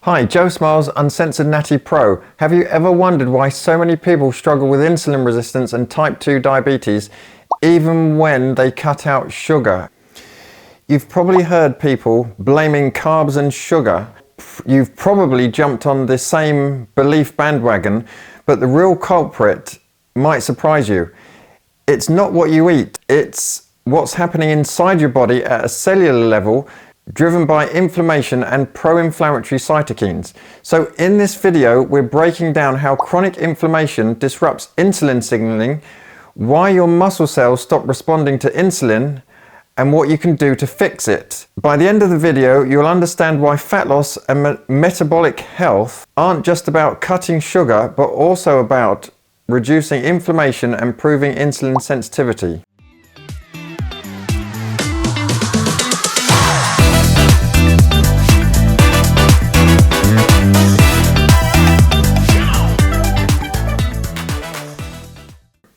Hi, Joe Smiles, Uncensored Natty Pro. Have you ever wondered why so many people struggle with insulin resistance and type 2 diabetes, even when they cut out sugar? You've probably heard people blaming carbs and sugar. You've probably jumped on the same belief bandwagon, but the real culprit might surprise you. It's not what you eat, it's what's happening inside your body at a cellular level, driven by inflammation and pro-inflammatory cytokines. So in this video, we're breaking down how chronic inflammation disrupts insulin signaling, why your muscle cells stop responding to insulin, and what you can do to fix it. By the end of the video, you'll understand why fat loss and metabolic health aren't just about cutting sugar, but also about reducing inflammation and improving insulin sensitivity.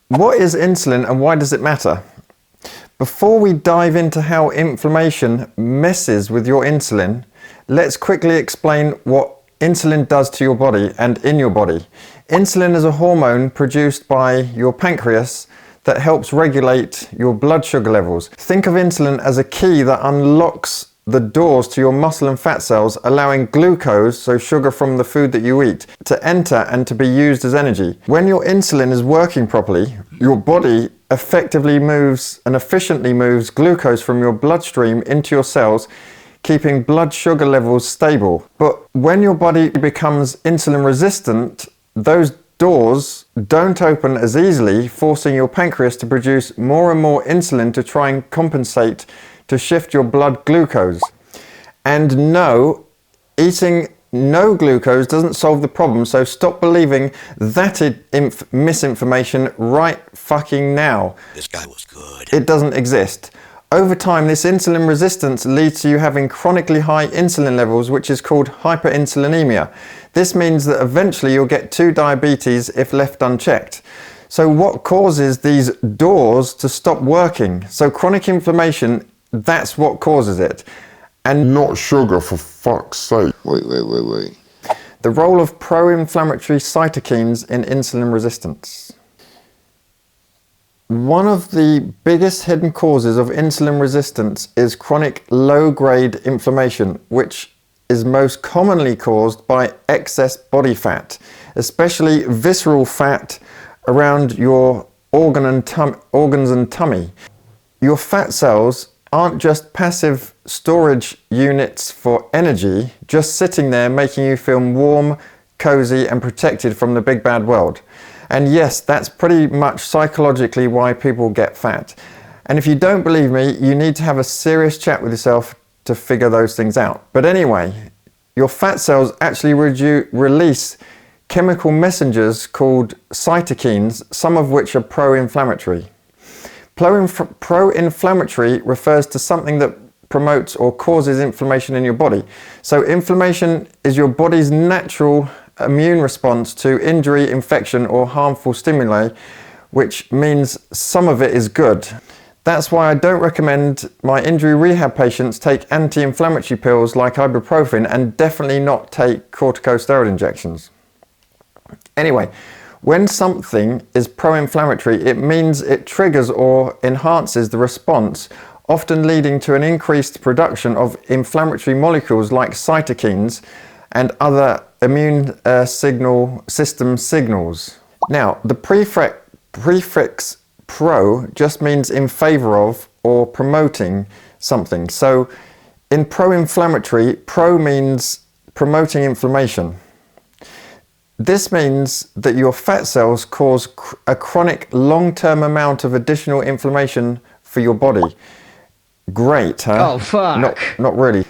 What is insulin and why does it matter? Before we dive into how inflammation messes with your insulin, let's quickly explain what insulin does to your body and in your body. Insulin is a hormone produced by your pancreas that helps regulate your blood sugar levels. Think of insulin as a key that unlocks the doors to your muscle and fat cells, allowing glucose, so sugar from the food that you eat, to enter and to be used as energy. When your insulin is working properly, your body effectively moves and efficiently moves glucose from your bloodstream into your cells, keeping blood sugar levels stable. But when your body becomes insulin resistant, those doors don't open as easily, forcing your pancreas to produce more and more insulin to try and compensate to shift your blood glucose. And no, eating no glucose doesn't solve the problem, so stop believing that misinformation right fucking now. This guy was good. It doesn't exist. Over time, this insulin resistance leads to you having chronically high insulin levels, which is called hyperinsulinemia. This means that eventually you'll get 2 diabetes if left unchecked. So what causes these doors to stop working? So chronic inflammation, that's what causes it. And not sugar, for fuck's sake. Wait. The role of pro-inflammatory cytokines in insulin resistance. One of the biggest hidden causes of insulin resistance is chronic low-grade inflammation, which is most commonly caused by excess body fat, especially visceral fat around your organs and tummy. Your fat cells aren't just passive storage units for energy, just sitting there making you feel warm, cozy and protected from the big bad world. And yes, that's pretty much psychologically why people get fat. And if you don't believe me, you need to have a serious chat with yourself to figure those things out. But anyway, your fat cells actually release chemical messengers called cytokines, some of which are pro-inflammatory. Pro-inflammatory refers to something that promotes or causes inflammation in your body. So inflammation is your body's natural immune response to injury, infection or harmful stimuli, which means some of it is good. That's why I don't recommend my injury rehab patients take anti-inflammatory pills like ibuprofen, and definitely not take corticosteroid injections. Anyway, when something is pro-inflammatory, it means it triggers or enhances the response, often leading to an increased production of inflammatory molecules like cytokines and other immune system signals. Now, the prefix pro just means in favor of or promoting something. So in pro-inflammatory, pro means promoting inflammation. This means that your fat cells cause a chronic long-term amount of additional inflammation for your body. Great, huh? Oh, fuck. Not really.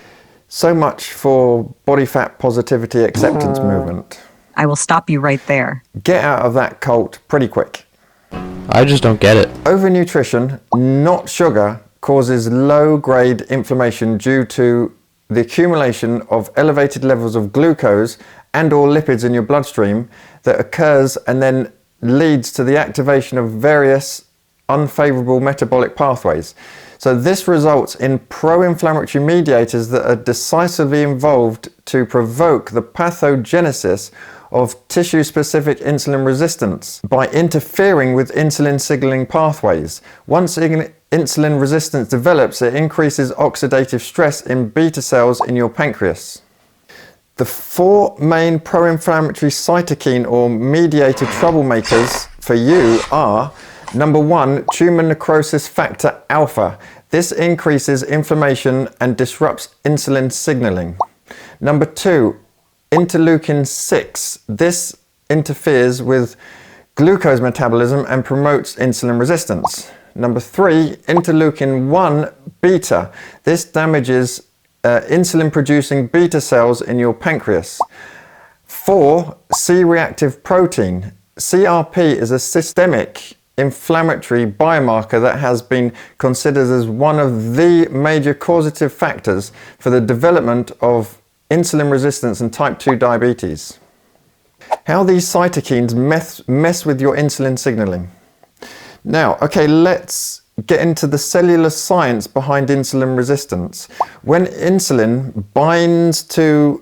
So much for body fat positivity acceptance movement. I will stop you right there. Get out of that cult pretty quick. I just don't get it. Overnutrition, not sugar, causes low-grade inflammation due to the accumulation of elevated levels of glucose and or lipids in your bloodstream that occurs and then leads to the activation of various unfavorable metabolic pathways. So this results in pro-inflammatory mediators that are decisively involved to provoke the pathogenesis of tissue-specific insulin resistance by interfering with insulin signaling pathways. Once insulin resistance develops, it increases oxidative stress in beta cells in your pancreas. The four main pro-inflammatory cytokine or mediator troublemakers for you are: number 1, tumor necrosis factor alpha. This increases inflammation and disrupts insulin signaling. Number 2, interleukin 6. This interferes with glucose metabolism and promotes insulin resistance. Number 3, interleukin 1 beta. This damages insulin-producing beta cells in your pancreas. 4, C-reactive protein. CRP is a systemic inflammatory biomarker that has been considered as one of the major causative factors for the development of insulin resistance and type 2 diabetes. How these cytokines mess with your insulin signaling. Now, okay, let's get into the cellular science behind insulin resistance. When insulin binds to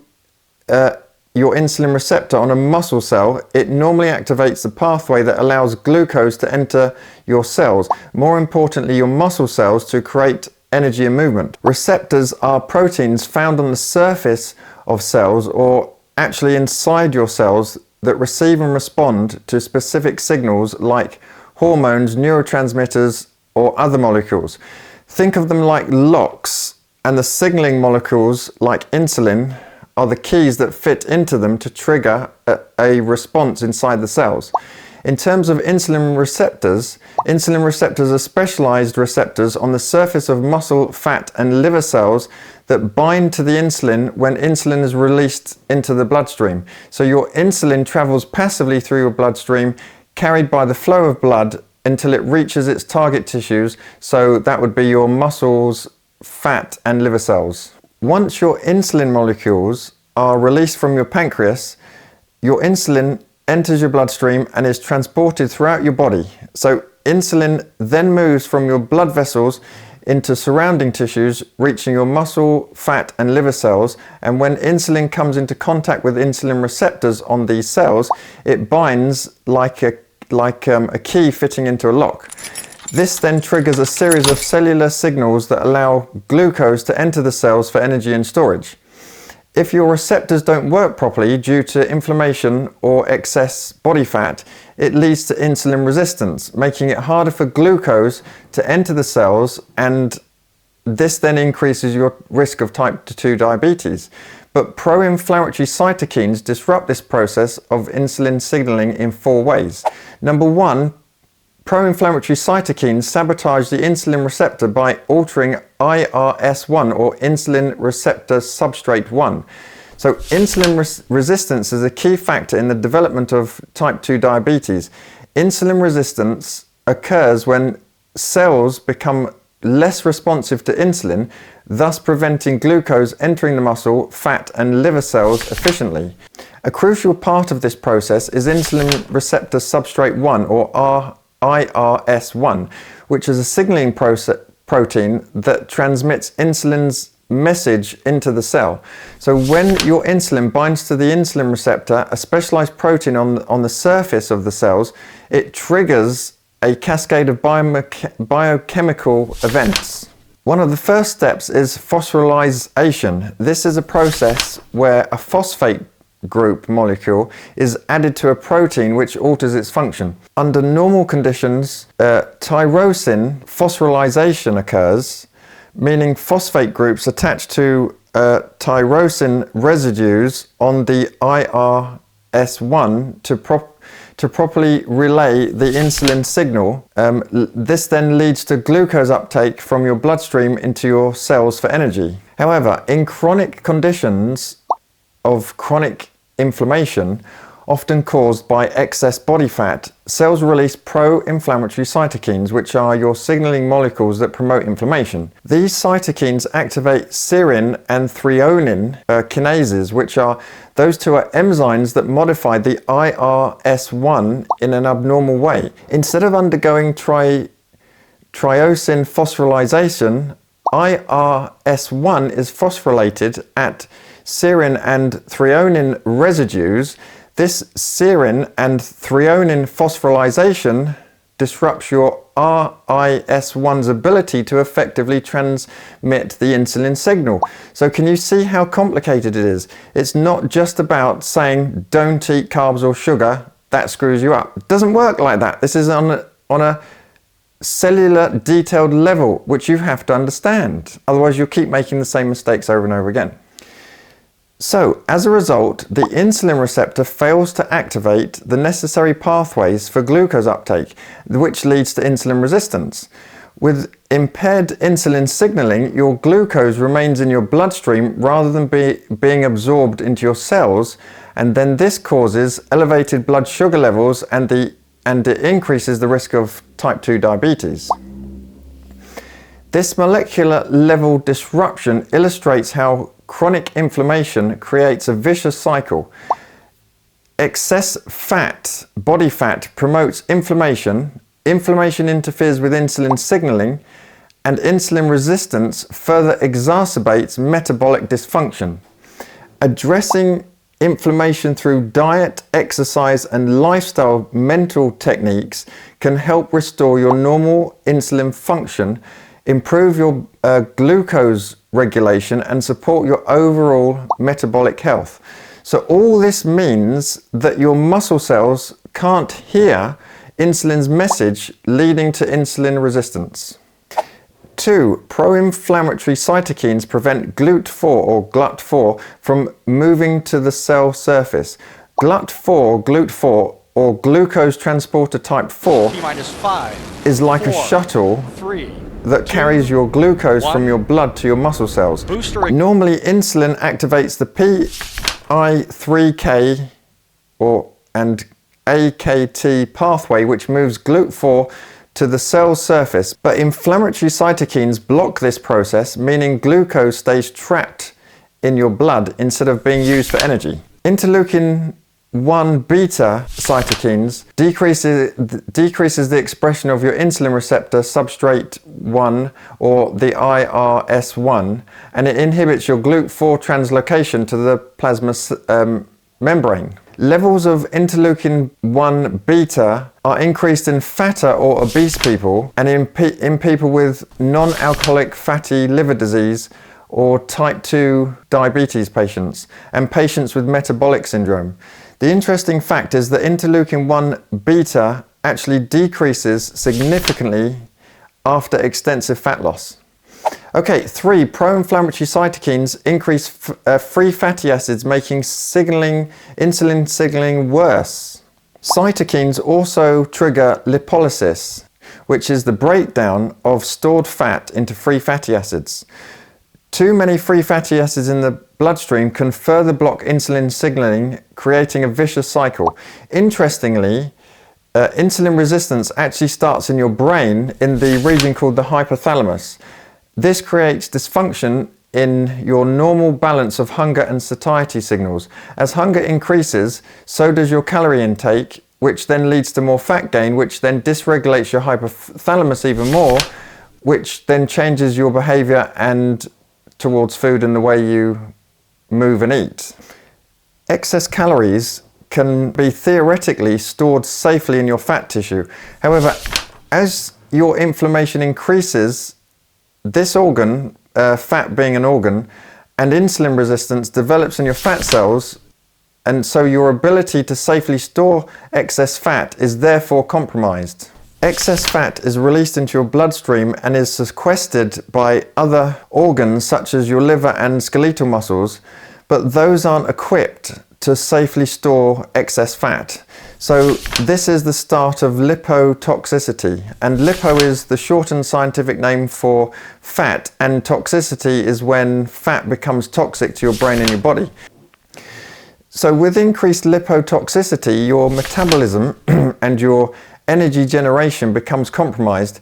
your insulin receptor on a muscle cell, it normally activates the pathway that allows glucose to enter your cells, more importantly your muscle cells, to create energy and movement. Receptors are proteins found on the surface of cells, or actually inside your cells, that receive and respond to specific signals like hormones, neurotransmitters, or other molecules. Think of them like locks, and the signaling molecules like insulin are the keys that fit into them to trigger a response inside the cells. In terms of insulin receptors are specialized receptors on the surface of muscle, fat, and liver cells that bind to the insulin when insulin is released into the bloodstream. So your insulin travels passively through your bloodstream, carried by the flow of blood until it reaches its target tissues, so that would be your muscles, fat, and liver cells. Once your insulin molecules are released from your pancreas, your insulin enters your bloodstream and is transported throughout your body. So insulin then moves from your blood vessels into surrounding tissues, reaching your muscle, fat, and liver cells. And when insulin comes into contact with insulin receptors on these cells, it binds like a key fitting into a lock. This then triggers a series of cellular signals that allow glucose to enter the cells for energy and storage. If your receptors don't work properly due to inflammation or excess body fat, it leads to insulin resistance, making it harder for glucose to enter the cells, and this then increases your risk of type 2 diabetes. But pro-inflammatory cytokines disrupt this process of insulin signaling in 4 ways. Number 1, pro-inflammatory cytokines sabotage the insulin receptor by altering IRS1, or insulin receptor substrate 1. So insulin resistance is a key factor in the development of type 2 diabetes. Insulin resistance occurs when cells become less responsive to insulin, thus preventing glucose entering the muscle, fat, and liver cells efficiently. A crucial part of this process is insulin receptor substrate 1, or IRS1, which is a signaling protein that transmits insulin's message into the cell. So when your insulin binds to the insulin receptor, a specialized protein on the surface of the cells, it triggers a cascade of biochemical events. One of the first steps is phosphorylation. This is a process where a phosphate group molecule is added to a protein which alters its function. Under normal conditions, tyrosine phosphorylation occurs, meaning phosphate groups attach to tyrosine residues on the IRS1 to properly relay the insulin signal. This then leads to glucose uptake from your bloodstream into your cells for energy. However, in chronic conditions of chronic inflammation, often caused by excess body fat, cells release pro-inflammatory cytokines, which are your signaling molecules that promote inflammation. These cytokines activate serine and threonine kinases, which are those two are enzymes that modify the IRS1 in an abnormal way. Instead of undergoing tyrosine phosphorylation, IRS1 is phosphorylated at serine and threonine residues. This serine and threonine phosphorylation disrupts your RIS1's ability to effectively transmit the insulin signal. So can you see how complicated it is? It's not just about saying don't eat carbs or sugar, that screws you up. It doesn't work like that. This is on a cellular detailed level, which you have to understand. Otherwise you'll keep making the same mistakes over and over again. So, as a result, the insulin receptor fails to activate the necessary pathways for glucose uptake, which leads to insulin resistance. With impaired insulin signaling, your glucose remains in your bloodstream rather than being absorbed into your cells, and then this causes elevated blood sugar levels and it increases the risk of type 2 diabetes. This molecular level disruption illustrates how chronic inflammation creates a vicious cycle. Excess fat, body fat, promotes inflammation. Inflammation interferes with insulin signaling, and insulin resistance further exacerbates metabolic dysfunction. Addressing inflammation through diet, exercise, and lifestyle mental techniques can help restore your normal insulin function, improve your glucose regulation, and support your overall metabolic health. So all this means that your muscle cells can't hear insulin's message, leading to insulin resistance. 2. Pro-inflammatory cytokines prevent GLUT4 from moving to the cell surface. GLUT4, or glucose transporter type 4, is like a shuttle that carries your glucose from your blood to your muscle cells. Normally, insulin activates the PI3K and AKT pathway, which moves GLUT4 to the cell surface, but inflammatory cytokines block this process, meaning glucose stays trapped in your blood instead of being used for energy. Interleukin 1 beta cytokines decreases the expression of your insulin receptor substrate 1, or the IRS1, and it inhibits your GLUT4 translocation to the plasma membrane. Levels of interleukin 1 beta are increased in fatter or obese people, and in people with non-alcoholic fatty liver disease or type 2 diabetes patients, and patients with metabolic syndrome. The interesting fact is that interleukin 1 beta actually decreases significantly after extensive fat loss. Okay, 3. Pro-inflammatory cytokines increase free fatty acids, making insulin signaling worse. Cytokines also trigger lipolysis, which is the breakdown of stored fat into free fatty acids. Too many free fatty acids in the bloodstream can further block insulin signaling, creating a vicious cycle. Interestingly, insulin resistance actually starts in your brain, in the region called the hypothalamus. This creates dysfunction in your normal balance of hunger and satiety signals. As hunger increases, so does your calorie intake, which then leads to more fat gain, which then dysregulates your hypothalamus even more, which then changes your behavior and towards food and the way you move and eat. Excess calories can be theoretically stored safely in your fat tissue. However, as your inflammation increases, this organ, fat being an organ, and insulin resistance develops in your fat cells, and so your ability to safely store excess fat is therefore compromised. Excess fat is released into your bloodstream and is sequestered by other organs such as your liver and skeletal muscles, but those aren't equipped to safely store excess fat. So this is the start of lipotoxicity, and lipo is the shortened scientific name for fat, and toxicity is when fat becomes toxic to your brain and your body. So with increased lipotoxicity, your metabolism and your energy generation becomes compromised,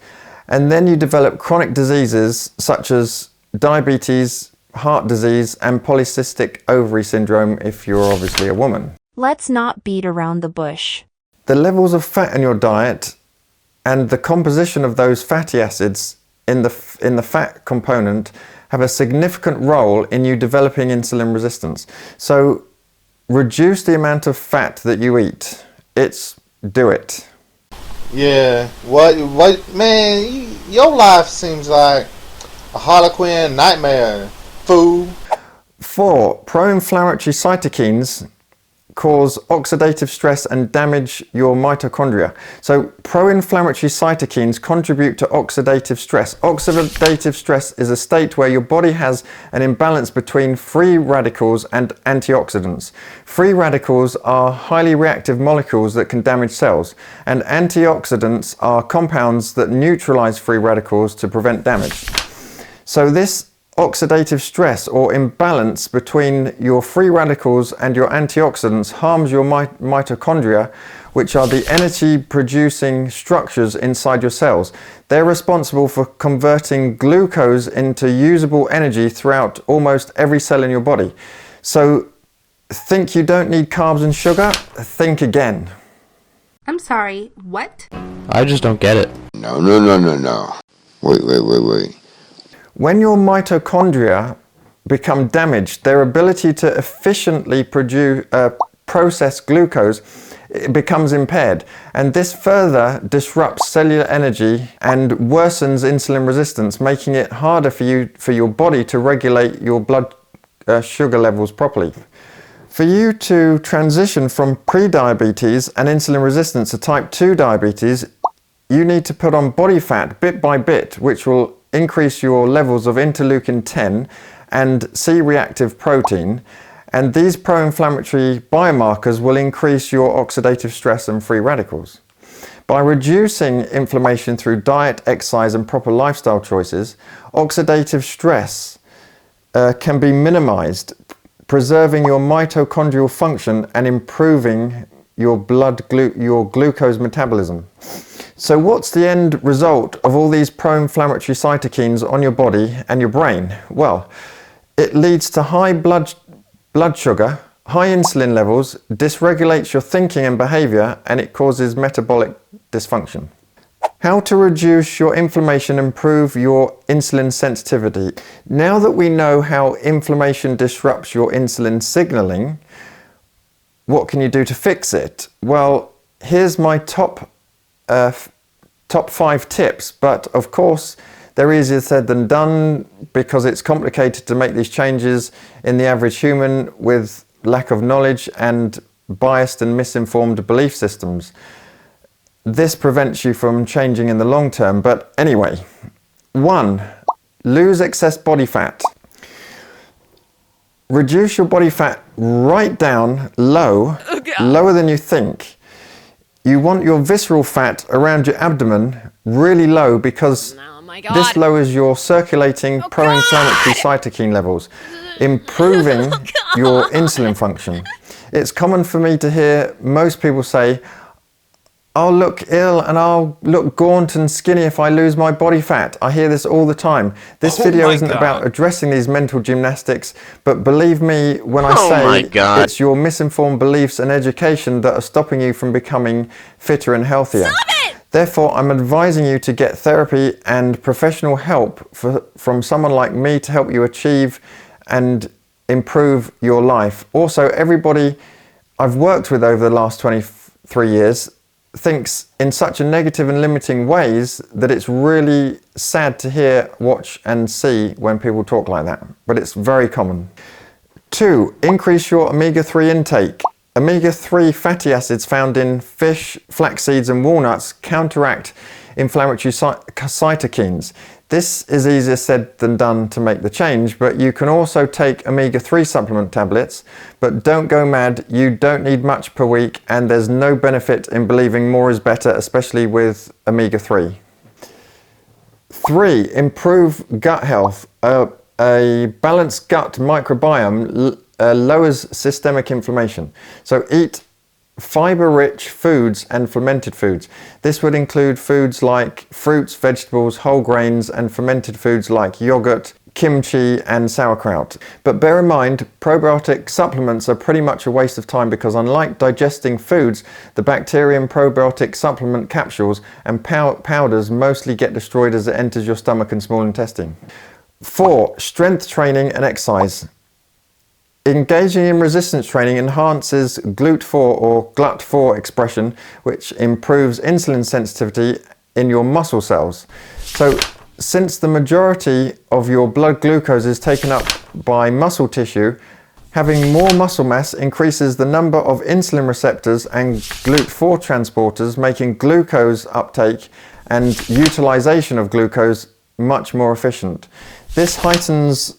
and then you develop chronic diseases such as diabetes, heart disease, and polycystic ovary syndrome if you're obviously a woman. Let's not beat around the bush. The levels of fat in your diet and the composition of those fatty acids in the fat component have a significant role in you developing insulin resistance. So reduce the amount of fat that you eat. Do it. Yeah, what, man, your life seems like a Harlequin nightmare, fool. 4. Pro-inflammatory cytokines cause oxidative stress and damage your mitochondria. So pro-inflammatory cytokines contribute to oxidative stress. Oxidative stress is a state where your body has an imbalance between free radicals and antioxidants. Free radicals are highly reactive molecules that can damage cells, and antioxidants are compounds that neutralize free radicals to prevent damage. So this oxidative stress or imbalance between your free radicals and your antioxidants harms your mitochondria, which are the energy-producing structures inside your cells. They're responsible for converting glucose into usable energy throughout almost every cell in your body. So think you don't need carbs and sugar? Think again. I'm sorry, what? I just don't get it. No. Wait. When your mitochondria become damaged, their ability to efficiently process glucose becomes impaired, and this further disrupts cellular energy and worsens insulin resistance, making it harder for your body to regulate your blood sugar levels properly. For you to transition from pre-diabetes and insulin resistance to type 2 diabetes, you need to put on body fat bit by bit, which will increase your levels of interleukin 10 and C-reactive protein, and these pro-inflammatory biomarkers will increase your oxidative stress and free radicals. By reducing inflammation through diet, exercise and proper lifestyle choices, oxidative stress can be minimized, preserving your mitochondrial function and improving your glucose metabolism. So what's the end result of all these pro-inflammatory cytokines on your body and your brain? Well, it leads to high blood sugar, high insulin levels, dysregulates your thinking and behavior, and it causes metabolic dysfunction. How to reduce your inflammation and improve your insulin sensitivity. Now that we know how inflammation disrupts your insulin signaling, what can you do to fix it? Well, here's my top 5 tips, but of course they're easier said than done because it's complicated to make these changes in the average human with lack of knowledge and biased and misinformed belief systems. This prevents you from changing in the long term, but anyway. 1. Lose excess body fat. Reduce your body fat right down low, lower than you think. You want your visceral fat around your abdomen really low because this lowers your circulating pro-inflammatory cytokine levels, improving your insulin function. It's common for me to hear most people say, I'll look ill and I'll look gaunt and skinny if I lose my body fat. I hear this all the time. This video isn't about addressing these mental gymnastics, but believe me when I say it's your misinformed beliefs and education that are stopping you from becoming fitter and healthier. Therefore, I'm advising you to get therapy and professional help from someone like me to help you achieve and improve your life. Also, everybody I've worked with over the last 23 years thinks in such a negative and limiting ways that it's really sad to hear, watch and see when people talk like that, but it's very common. 2. Increase your omega-3 intake. Omega-3 fatty acids found in fish, flax seeds and walnuts counteract inflammatory cytokines. This is easier said than done to make the change, but you can also take omega-3 supplement tablets, but don't go mad, you don't need much per week and there's no benefit in believing more is better, especially with omega-3. 3. Improve gut health. A balanced gut microbiome lowers systemic inflammation. So eat fiber-rich foods and fermented foods. This would include foods like fruits, vegetables, whole grains, and fermented foods like yogurt, kimchi, and sauerkraut. But bear in mind, probiotic supplements are pretty much a waste of time because unlike digesting foods, the bacterium probiotic supplement capsules and powders mostly get destroyed as it enters your stomach and small intestine. 4. Strength training and exercise. Engaging in resistance training enhances GLUT4 or GLUT4 expression, which improves insulin sensitivity in your muscle cells. So, since the majority of your blood glucose is taken up by muscle tissue, having more muscle mass increases the number of insulin receptors and GLUT4 transporters, making glucose uptake and utilization of glucose much more efficient. This heightens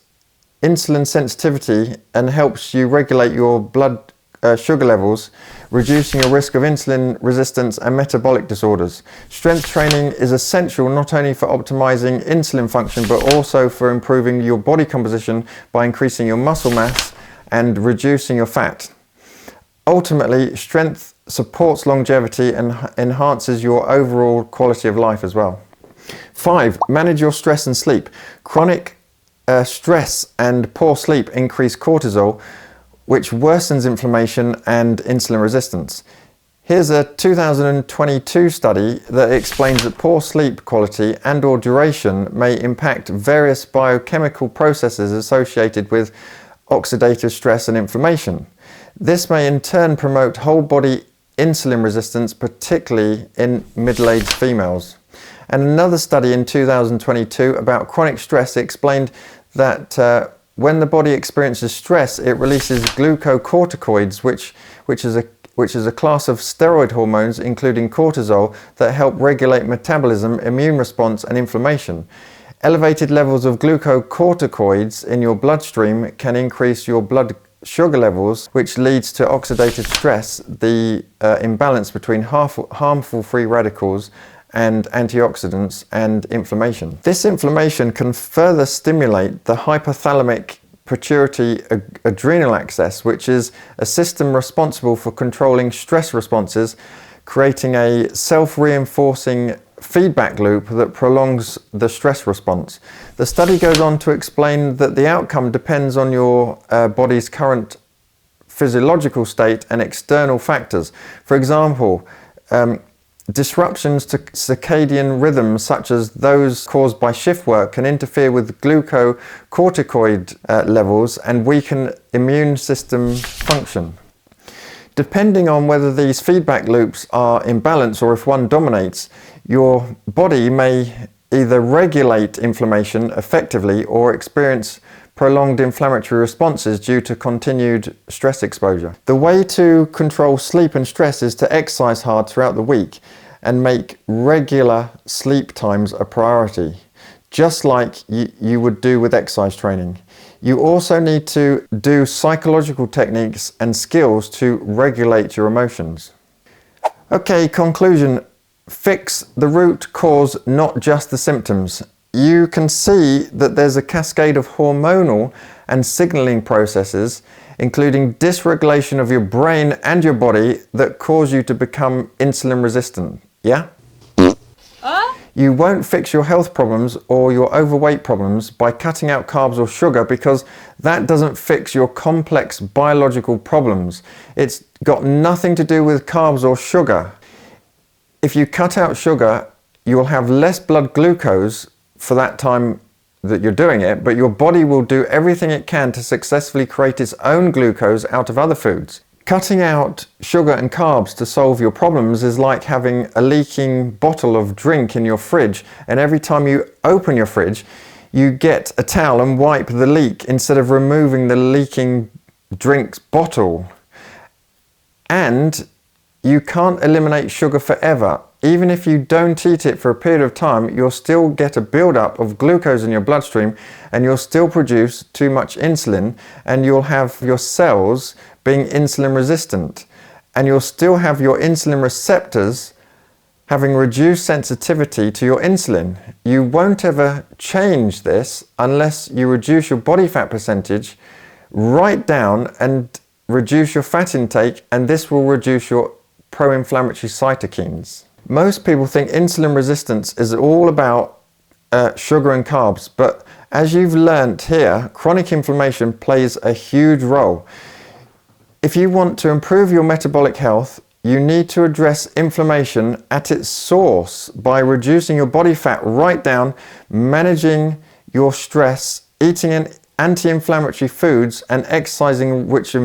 insulin sensitivity and helps you regulate your blood sugar levels, reducing your risk of insulin resistance and metabolic disorders. Strength training is essential not only for optimizing insulin function, but also for improving your body composition by increasing your muscle mass and reducing your fat. Ultimately, strength supports longevity and enhances your overall quality of life as well. 5. Manage your stress and sleep. Chronic stress and poor sleep increase cortisol, which worsens inflammation and insulin resistance. Here's a 2022 study that explains that poor sleep quality and/or duration may impact various biochemical processes associated with oxidative stress and inflammation. This may in turn promote whole body insulin resistance, particularly in middle-aged females. And another study in 2022 about chronic stress explained that when the body experiences stress, it releases glucocorticoids, which is a class of steroid hormones, including cortisol, that help regulate metabolism, immune response, and inflammation. Elevated levels of glucocorticoids in your bloodstream can increase your blood sugar levels, which leads to oxidative stress, the imbalance between harmful free radicals and antioxidants and inflammation. This inflammation can further stimulate the hypothalamic pituitary adrenal axis, which is a system responsible for controlling stress responses, creating a self-reinforcing feedback loop that prolongs the stress response. The study goes on to explain that the outcome depends on your body's current physiological state and external factors. For example, disruptions to circadian rhythms, such as those caused by shift work, can interfere with glucocorticoid levels and weaken immune system function. Depending on whether these feedback loops are in balance or if one dominates, your body may either regulate inflammation effectively or experience prolonged inflammatory responses due to continued stress exposure. The way to control sleep and stress is to exercise hard throughout the week and make regular sleep times a priority, just like you would do with exercise training. You also need to do psychological techniques and skills to regulate your emotions. Okay, conclusion. Fix the root cause, not just the symptoms. You can see that there's a cascade of hormonal and signaling processes, including dysregulation of your brain and your body, that cause you to become insulin resistant. Yeah? You won't fix your health problems or your overweight problems by cutting out carbs or sugar, because that doesn't fix your complex biological problems. It's got nothing to do with carbs or sugar. If you cut out sugar, you'll have less blood glucose for that time that you're doing it, but your body will do everything it can to successfully create its own glucose out of other foods. Cutting out sugar and carbs to solve your problems is like having a leaking bottle of drink in your fridge, and every time you open your fridge, you get a towel and wipe the leak instead of removing the leaking drinks bottle. And you can't eliminate sugar forever. Even if you don't eat it for a period of time, you'll still get a buildup of glucose in your bloodstream, and you'll still produce too much insulin, and you'll have your cells being insulin resistant, and you'll still have your insulin receptors having reduced sensitivity to your insulin. You won't ever change this unless you reduce your body fat percentage right down and reduce your fat intake, and this will reduce your pro-inflammatory cytokines. Most people think insulin resistance is all about sugar and carbs, but as you've learnt here, chronic inflammation plays a huge role. If you want to improve your metabolic health, you need to address inflammation at its source by reducing your body fat right down, managing your stress, eating anti-inflammatory foods, and exercising, which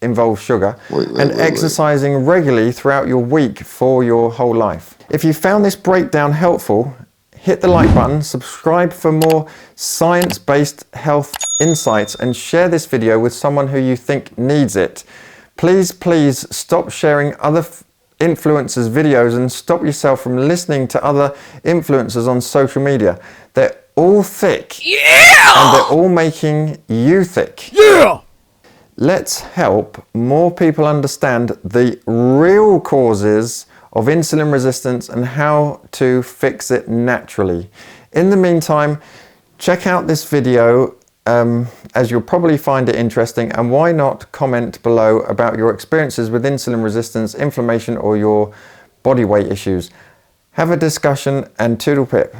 involves sugar, and exercising regularly throughout your week for your whole life. If you found this breakdown helpful, hit the like button, subscribe for more science-based health insights, and share this video with someone who you think needs it. Please stop sharing other influencers' videos and stop yourself from listening to other influencers on social media. They're all thick. Yeah! And they're all making you thick. Yeah! Let's help more people understand the real causes of insulin resistance and how to fix it naturally. In the meantime, check out this video as you'll probably find it interesting, and why not comment below about your experiences with insulin resistance, inflammation, or your body weight issues. Have a discussion, and toodle pip.